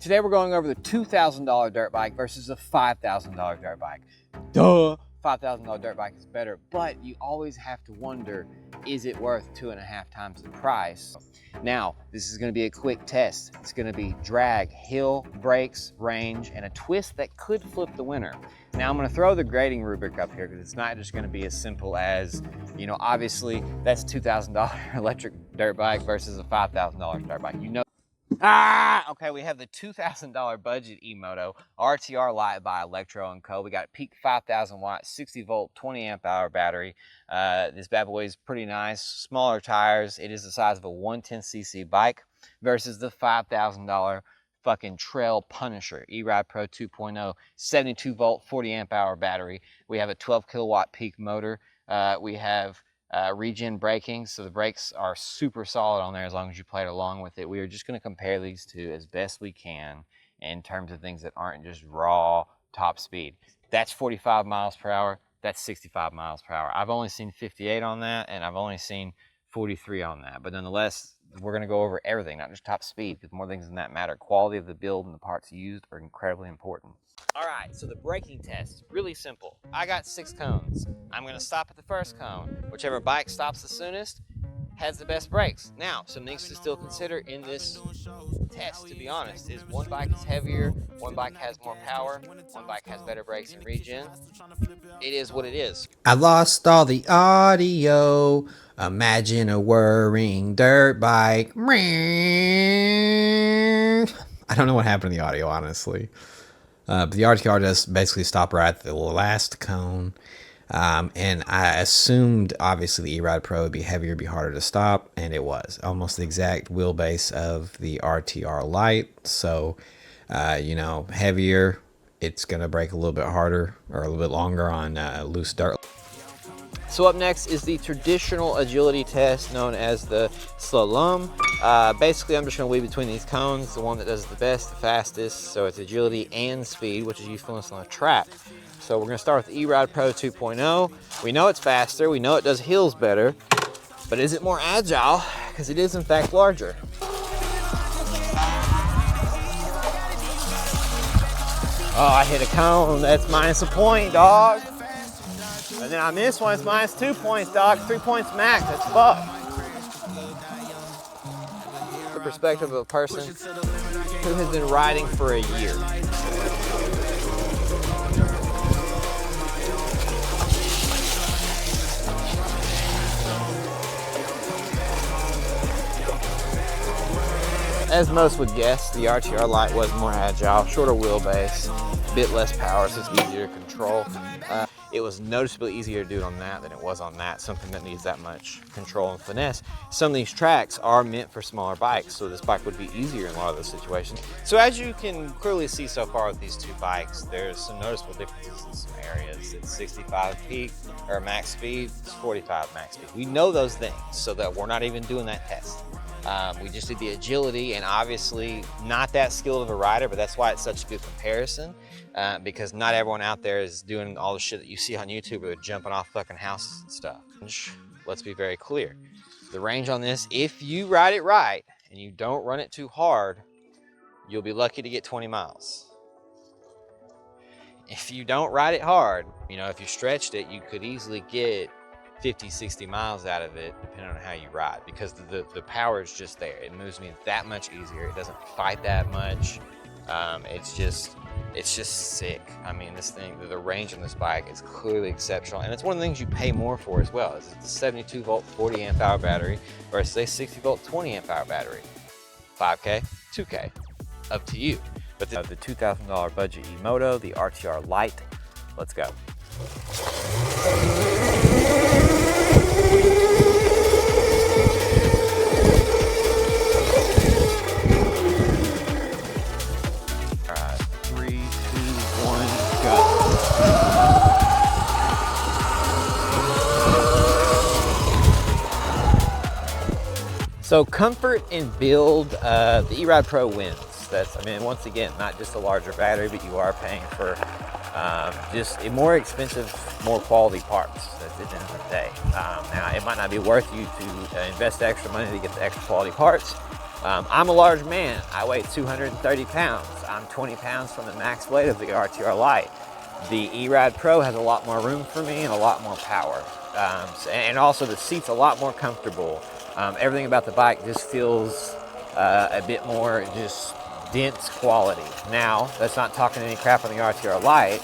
Today we're going over the $2,000 dirt bike versus a $5,000 dirt bike. Duh! $5,000 dirt bike is better, but you always have to wonder, is it worth 2.5 times the price? Now, this is gonna be a quick test. It's gonna be drag, hill, brakes, range, and a twist that could flip the winner. Now I'm gonna throw the grading rubric up here because it's not just gonna be as simple as, you know, obviously that's a $2,000 electric dirt bike versus a $5,000 dirt bike. You know. Okay, we have the $2,000 budget e-moto, RTR LITE by Electro & Co. We got a peak 5,000 watt, 60 volt, 20 amp hour battery. This bad boy is pretty nice, smaller tires. It is the size of a 110cc bike versus the $5,000 fucking Trail Punisher, E-Ride Pro 2.0, 72 volt, 40 amp hour battery. We have a 12 kilowatt peak motor. We have regen braking, so the brakes are super solid on there as long as you play it along with it. We are just going to compare these two as best we can in terms of things that aren't just raw top speed. That's 45 miles per hour, that's 65 miles per hour. I've only seen 58 on that, and I've only seen 43 on that, but nonetheless, we're going to go over everything, not just top speed, because more things than that matter. Quality of the build and the parts used are incredibly important. All right, so the braking test, really simple. I got 6 cones. I'm gonna stop at the first cone. Whichever bike stops the soonest has the best brakes. Now, some things to still consider in this test, to be honest, is one bike is heavier, one bike has more power, one bike has better brakes and regen. It is what it is. I lost all the audio. Imagine a whirring dirt bike. I don't know what happened to the audio, honestly. But the RTR does basically stop right at the last cone. And I assumed, obviously, the E-Ride Pro would be heavier, be harder to stop, and it was. Almost the exact wheelbase of the RTR LITE. So, you know, heavier, it's going to brake a little bit harder or a little bit longer on loose dirt. So up next is the traditional agility test known as the slalom. Basically, I'm just going to weave between these cones, the one that does the best, the fastest. So it's agility and speed, which is usefulness on a track. So we're going to start with the E-Ride Pro 2.0. We know it's faster, we know it does hills better, but is it more agile? Because it is in fact larger. Oh, I hit a cone, that's minus a point, dog. And then I missed one, it's minus 2 points, dog. 3 points max, that's fucked. The perspective of a person who has been riding for a year. As most would guess, the RTR LITE was more agile, shorter wheelbase, a bit less power, so it's easier to control. It was noticeably easier to do it on that than it was on that, something that needs that much control and finesse. Some of these tracks are meant for smaller bikes, so this bike would be easier in a lot of those situations. So as you can clearly see so far with these two bikes, there's some noticeable differences in some areas. It's 65 peak or max speed, it's 45 max speed. We know those things, so that we're not even doing that test. We just did the agility, and obviously not that skilled of a rider, but that's why it's such a good comparison, because not everyone out there is doing all the shit that you see on YouTube or jumping off fucking houses and stuff. Let's be very clear. The range on this, if you ride it right and you don't run it too hard, you'll be lucky to get 20 miles. If you don't ride it hard, you know, if you stretched it, you could easily get 50, 60 miles out of it, depending on how you ride, because the power is just there. It moves me that much easier. It doesn't fight that much. It's just sick. I mean, this thing, the range on this bike is clearly exceptional, and it's one of the things you pay more for as well. It's the 72 volt, 40 amp hour battery versus a 60 volt, 20 amp hour battery. 5K, 2K, up to you. But the $2,000 budget e-moto, the RTR LITE, let's go. Alright, 3, 2, 1, go. So comfort and build, the E-Ride Pro wins. That's, I mean, once again, not just a larger battery, but you are paying for just a more expensive, more quality parts at the end of the day. Now, it might not be worth you to invest extra money to get the extra quality parts, I'm a large man. I weigh 230 pounds. I'm 20 pounds from the max weight of the RTR LITE. The E-Ride Pro has a lot more room for me and a lot more power. And also the seat's a lot more comfortable. Everything about the bike just feels a bit more just dense quality. Now, that's not talking any crap on the RTR LITE.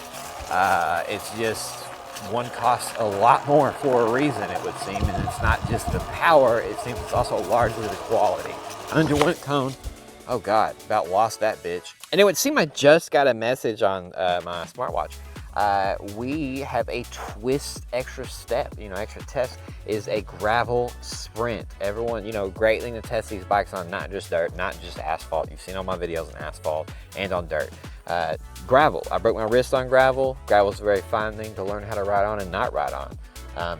It's just one costs a lot more for a reason, it would seem, and it's not just the power, it seems it's also largely the quality. Underwent cone. Oh God, about lost that bitch. And it would seem I just got a message on my smartwatch. We have a twist extra step, extra test is a gravel sprint. Everyone, great thing to test these bikes on, not just dirt, not just asphalt. You've seen all my videos on asphalt and on dirt. Gravel, I broke my wrist on gravel. Gravel's a very fine thing to learn how to ride on and not ride on.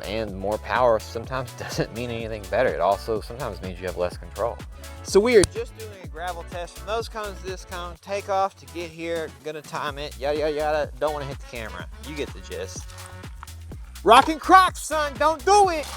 And more power sometimes doesn't mean anything better. It also sometimes means you have less control. So we are just doing a gravel test from those cones to this cone. Take off to get here, gonna time it, yada, yada, yada. Don't wanna hit the camera. You get the gist. Rockin' Crocs, son, don't do it.